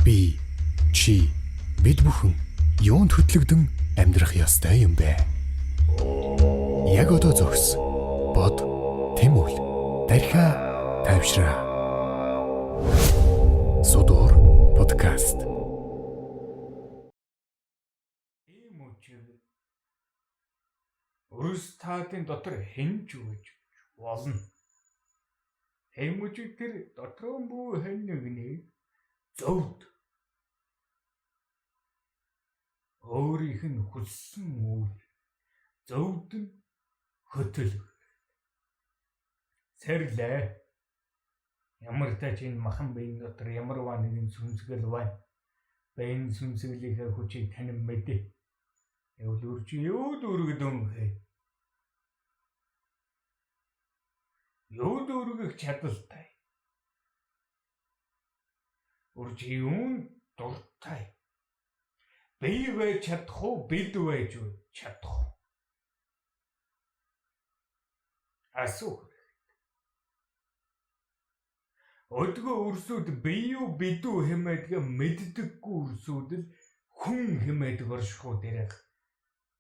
Би, чи, бид бүхэн юунд хөтлөгдөн амьдрах ёстой юм бэ? Яг одоо зогс. Бод, тэмүл, тархиа, тайвшраа. Содор подкаст. Өрөстатын дотор хэнж өгч болно. Тэмүүжиг тэр дотроо бүү хэн нэгнийг зөвд өөрийнх нь хүссэн үйл зөвд нь хөтөлөг. Сэрлээ. Ямар тач энэ махан биеийн дотор ямар нэгэн сүнсгэл байна. Биеийн сүнсгэлийнхээ хүчийг танин мэдээ. Эвлүрч юу дүүргдэн хэ. Юу дүүргэх чадaltaй. Урж юун дуртай. Бие вэ чадах уу, бид вэ чадах уу? Асуух. Өдгөө өрсөд бие юу бид үү хэмээдгээ мэддэггүй өрсөд л хүн хэмээдэг оршихуу дээрх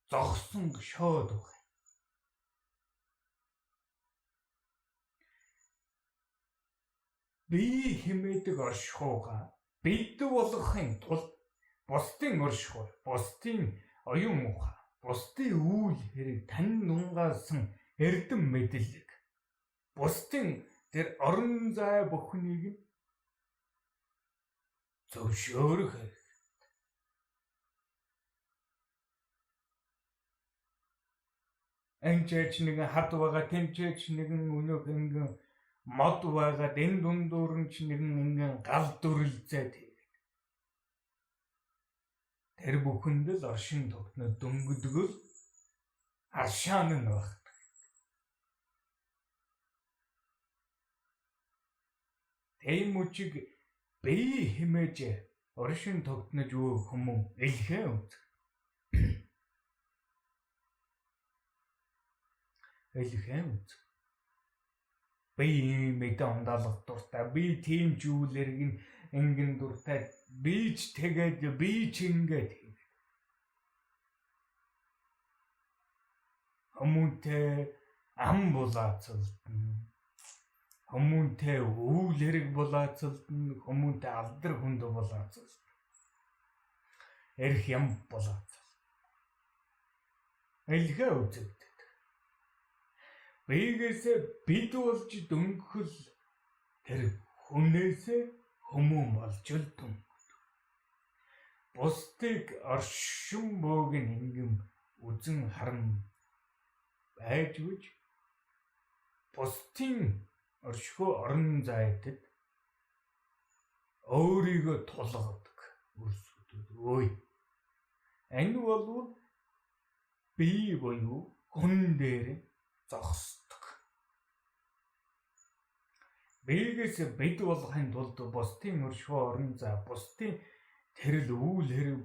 зогсон шоод баг. Би хэмээдэг оршихууга бид болгохын тулд бусдын оршихуй, бусдын оюун ухаан, бусдын үйл хэрэг тань нунгаасан эрдэм мэдлэг, бусдын тэр орон зай бүхнийг зөвшөөрөх хэрэгтэй. Энчээч нэгэн хад байгаа, тэнчээч нэгэн өнөөх ингэн мод байгаа, энэ дундуур нь ч нэгэн ингэн гал дүрлзээд хийгээд. Тэр бүхэнд л оршин тогтнод дөнгөдгөл аршаан нь багтдаг. Тэмүүжиг бие хэмээж оршин тогтнож өгөх хүмүүн элхэн үзэг. Элхэн үзэг. Би мэдэн ондоолох дуртай, би тийм зүйлэрг ингэн дуртай, би ч тэгээд би ч ингээд хийв. Хүмүүнтэй ам булаацалдна. Хүмүүнтэй үйл хэрэг булаацалдна, хүмүүнтэй алдар хүнд булаацалдна. Эрх ям булаацалдна. Элхэ үзэгдэв. Бигээсээ бид болж дөнгөхөл тэр хүнээсээ хүмүүн болж л дөнгөв. Бусдыг оршин бөөг ингэм үзэн харан байж үж бусдын оршихуй орон зайдад өөрийгөө тулгадаг өрсөдөд. Ой. Энэ бол бие буюу хүн дээр зогсдог. Биегээс бид болохын тулд бусдын өршихуй орон зай, бусдын тэрл үйл хэрэг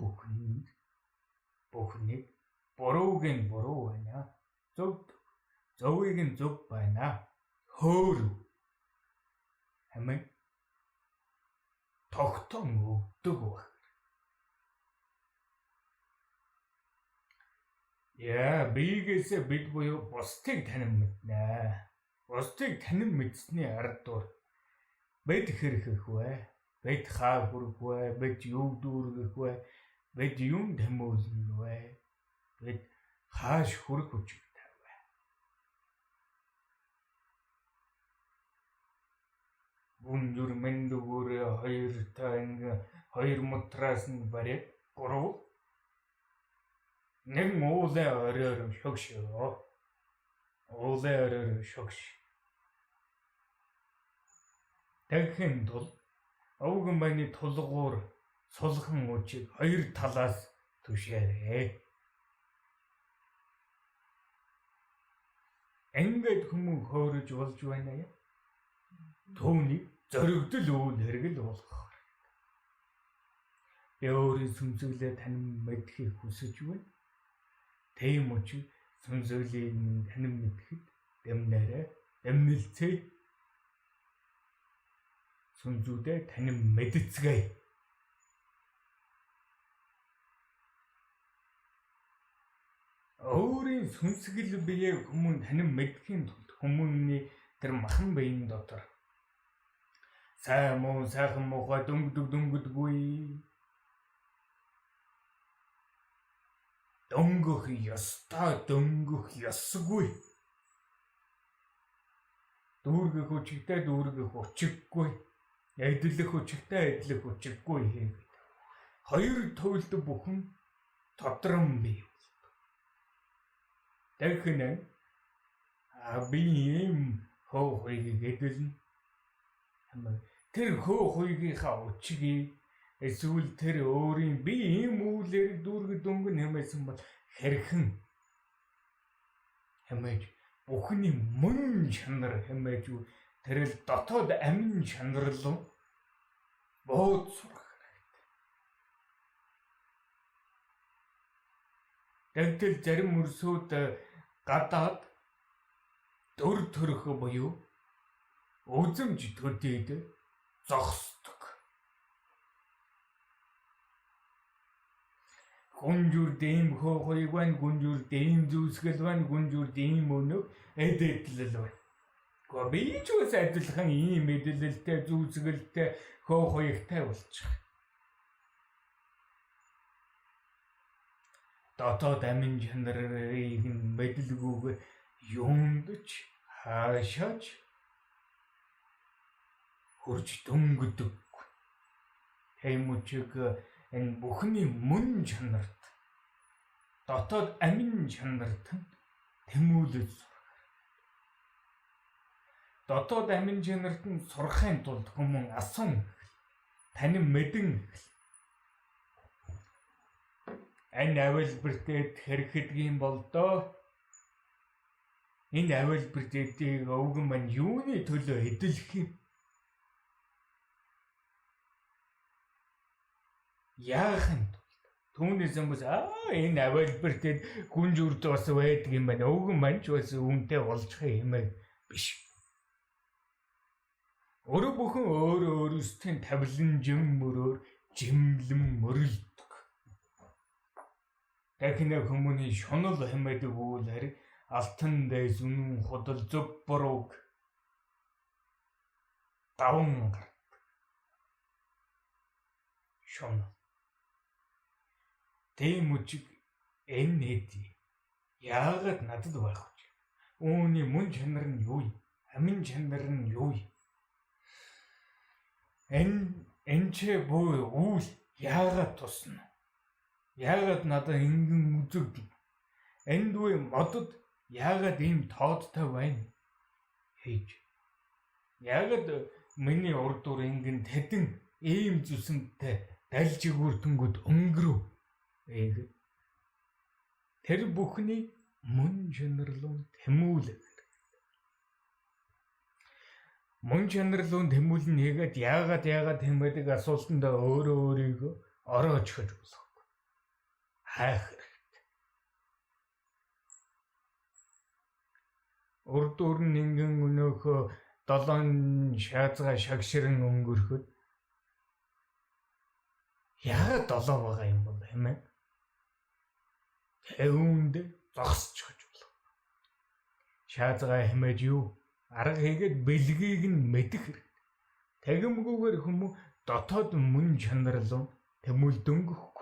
бүхнийг бурууг нь буруу байна. Зөвийг нь зөв байна. Хөөр хэмээн тогтон өгдөг баг. Яа, биегээс бид буюу бусдыг танин мэднэ. Бусдыг танин мэдсэний ардуур бид хэрхэх вэ? Бид хаа хүрэх вэ? Бид юу дүүргэх вэ? Бид юм тэмүүлнэ вэ? Бид хааш хүрэх үчигтэй вэ? Бүнжүр мэндүгүрээ хоёр мутраас нь барих гурав. Нэг уулын оройр шогшоо. Уулын оройр шогш. Тэгхэн тул овгон байны тулгуур сулхан үчиг хоёр талаас түшээрээ. Ингээд хүмүүс хөөрөж болж байна яа. Түүний зоригдол үйл хэрэг л болгох. Өөрийн сүнсэглээ танин мэдхийг хүсэж байна. Тэмүүжиг сүнсэглийг танин мэдхэд дэмнээрээ дэмнэлцээ. Сүнзүүдээ танин мэдцгээе. Өөрийн сүнсгэл биеэ хүмүүн танин мэдхийн тулд хүмүүний тэр махан биеийн дотор сайн муу сайхан муухай дөнгөдөггүй дөнгөх ёстой дөнгөх ёсгүй дүүргэх хүчтэй дүүргэх хүчгүй эдлэх хүчтэй эдлэх хүчгүй хийгээд хоёр туйлд бүхэн тодрон бий. Тэгэхнэ би юм хоо хийгээдэлнэ. Тэр хөө хуйгийнхаа учгийг эсвэл тэр өөрийн би ийм үйлээр дүүргэж дөнгөн хэмээсэн бол хэрхэн хэмээж бүхний мөн чанар хэмээж тэр л дотоод амин чанар руу бод сурах хэрэгтэй. Тэгтэл зарим мөрсүүд гадаад дөр төрөх буюу үзэмж төдийд зогсдог. Гүнжүр дэм хоохойг байна, гүнжүр дэм зүсгэл байна, гүнжүр дэм өнөг эдэтлэл байна. Гэхдээ би ч бас адилхан ийм эдлэлтэй зүсгэлтэй хоохойгтай болчих. Дотоод амин чанарыг мэдлгүйгээр юунд ч хаашаач хурж дөнгөдөггүй. Тийм учраас энэ бүхний мөн чанарт дотоод амин чанарт тэмүүлэл сурах. Дотоод амин чанарт нь сурахын тулд хүмүүс асан танин мэдэн энэ авилбэртэд хэрэгэдгийн бол доо энэ авилбэртүүдийг өвгөн мань юуны төлөө эдэлэх юм? Яахан түүнээс юмс энэ авилбэртэд гүнж үрд бас байдаг юм байна. Өвгөн мань ч бас үүнтэй олжих юм биш. Өөрөө бүхэн өөрөө өөрсдийн тавиланжин мөрөөр жимлэн мөрөлдөг. Дахин хүмүүний шунал хэмээдэг үйл хэрэг алтан дэс үнэн худал зөв бурууг даван гардаг. Шунал. Тийм үчиг энэ нэди яагаад надад байх вэ? Үүний мөн чанар нь юу юм? Амин чанар нь юу юм? Энэ ч боо үйл яагаад тусна? Яагаад надад ингэн үзэгдэв? Энд үе модод яагаад ийм тоодтой байна? Хийж. Яагаад миний урд дур ингэн тэдэн ийм зүсэнтэй дальж игүүртэнгүүд өнгөрөв? Тэр бүхний мөн чанарлуун тэмүүлэг. Мөн чанарлуун тэмүүлэн хийгээд яагаад хэмээдэг асуултанд өөрөө өөрийгөө ороож хэж болох. Хайх хэрэгтэй. Урд дур нь ингэн өнөөхөө 7 шаазгаа шагширэн өнгөрөхөд яагаад 7 байгаа юм бол хэмээн тэвүнд зогсож хэж болох. Шаазгаа хэмээж юу? Арга хийгээд бэлгийг нь мэдэх хэрэгтэй. Тэгэмгүйгээр хүмүүс дотоод мөн чанарлуу тэмүүлдэнгөхгүй.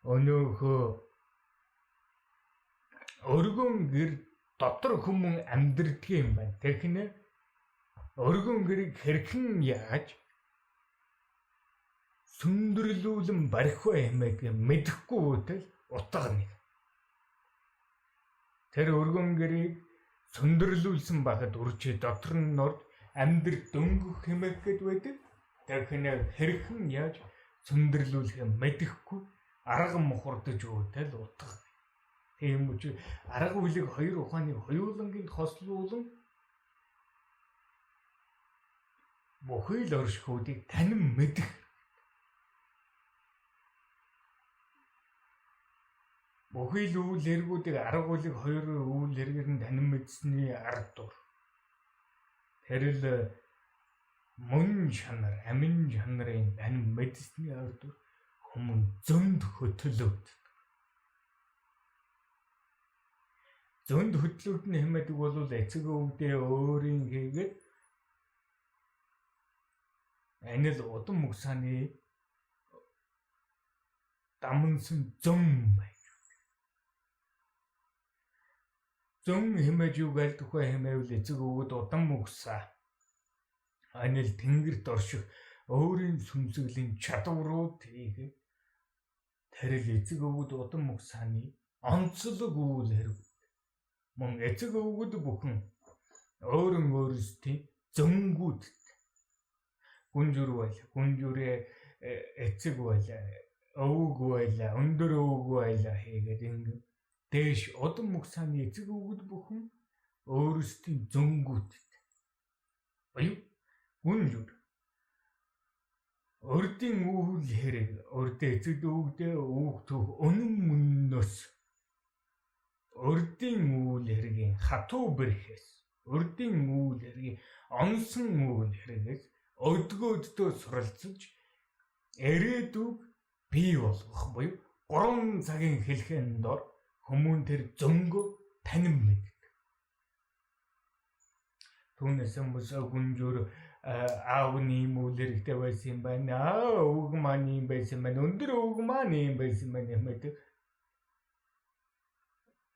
Өнөөхөө өргөн гэр дотор хүмүүс амьдрдаг юм байна. Тэгэхнэ өргөн гэрийг хэрхэн яаж сүндэрлүүлэн барих вэ хэмээг мэдэхгүй үтэл утга нэг. Тэр өргөн гэрийг сүндэрлүүлсэн байхад үржээ дотор нь норд амьдрал дөнгөх хэмээх гээд байдаг. Тэгэхнэ хэрхэн яаж сүндэрлүүлэх юм мэдэхгүй арга мухардаж үтэл утга. Тийм учраас арга үйлийг хоёр ухааны хоёулангийн хослуулан бүхий л оршихуудыг танин мэдэх. Бүхий л үйл хэрэгүүдийг арга үйлийг хоёр үйл хэрэгээр нь танин мэдсэний арга дур. Тэр л мөн чанар, амин чанарын танин мэдсэний арга дур Хүмүүн зөнд хөтлөгд. Зөнд хөтлөгдөн хэмэдэг бол эцэг өвгдөө өөрийн хийгээд анил удам мөсаны дамнсан зөн бай. Зөн хэмэж юу гэлт ухаа хэмэвэл эцэг өвгд удам мөсаа анил тэнгэрт орших өөрийн сүнсглийн чадварууд хийгээд тэрэл эцэг өвгд удам мөсаны онцлог үйл хэрэг. Мөн эцэг өвгд бүхэн өөрөн өөрсдийн зөнгүүд гүнжүр байла, гүнжүрээ эцэг байла, өвг байла, өндөр өвг байла хийгээд ингэ дээш удам мөсаны эцэг өвгд бүхэн өөрсдийн зөнгүүд буюу гүнжүр урдын үйл хэрэг урд эцэг өвгдөө өөхтөх өнөн мөннөөс урдын үйл хэргийн хатуу бэрхээс урдын үйл хэргийн онсон үйл хэрэгээс өдгөөддөө суралцж ирээдүг бий болгох буюу 3 цагийн хэлхэн дор хүмүүн тэр зөнгөө танин мэддэг. Түүнээс хүмүүс гүнжүр аавны үйл хэрэгтэй байсан юм байна. Өвг маань юм байсан байна. Өндөр өвг маань юм байсан байна хэмэдэг.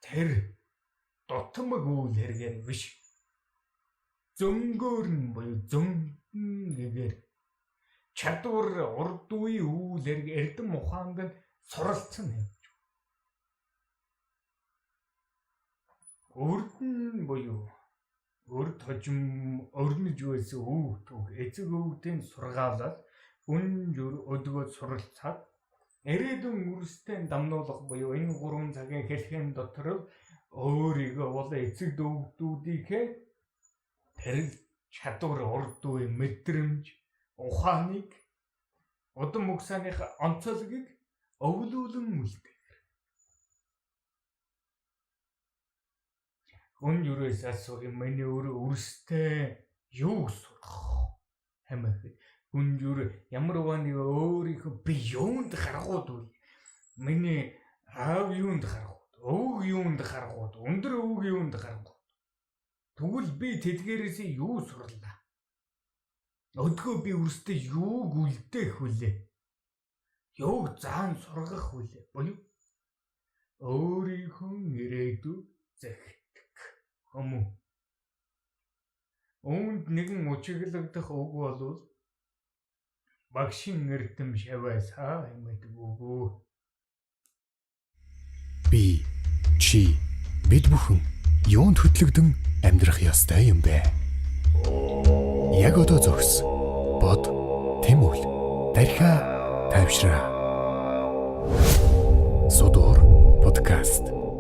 Тэр дотмог үйл хэрэгээр биш. Зөнгөөр нь буюу зөнгөн гэгээр чадвар урд үеийн үйл хэрэг эрдэм ухаанд нь суралцсан юм. Урд нь буюу урд хожим өрнөж байсан өвгтөг эцэг өвгдийн сургаалаас гүнжүр өдгөө суралцаад ирээдүйн үрстэй дамнуулах буюу энэ 3 цагийн хэлхэн дотор өөрийгөө бол эцэг өвгдүүдийнхээ тэрэл чадвар урд үеийн мэдрэмж ухааныг удам мөсаных онцлогийг өвлүүлэн үлдээ. Гүнжүрээс асуух юм миний үрстэй юу сурах хэмээх. Гүнжүр ямар нэг өөрийнхөө би юунд харгууд вэ? Миний аав юунд харгууд? Өвг юунд харгууд? Өндөр өвг юунд харгууд? Тэгвэл би тэдгээрээс юу сурлаа? Өдгөө би үрстэй юу үлдээх вүлээ? Юуг заан сургах вүлээ? Буюу өөрийнхөө ирээдүйг захидах хүмүүн. Үүнд нэгэн учиглагдах үг бол багшийн эрдэм шаваасаа хэмэдэг үгөө. Би, чи, бид бүхэн юунд хөтлөгдөн амьдрах ёстой юм бэ? Яг одоо зогс. Бод, тэмүл, тархиа, тайвшраа. Содор подкаст.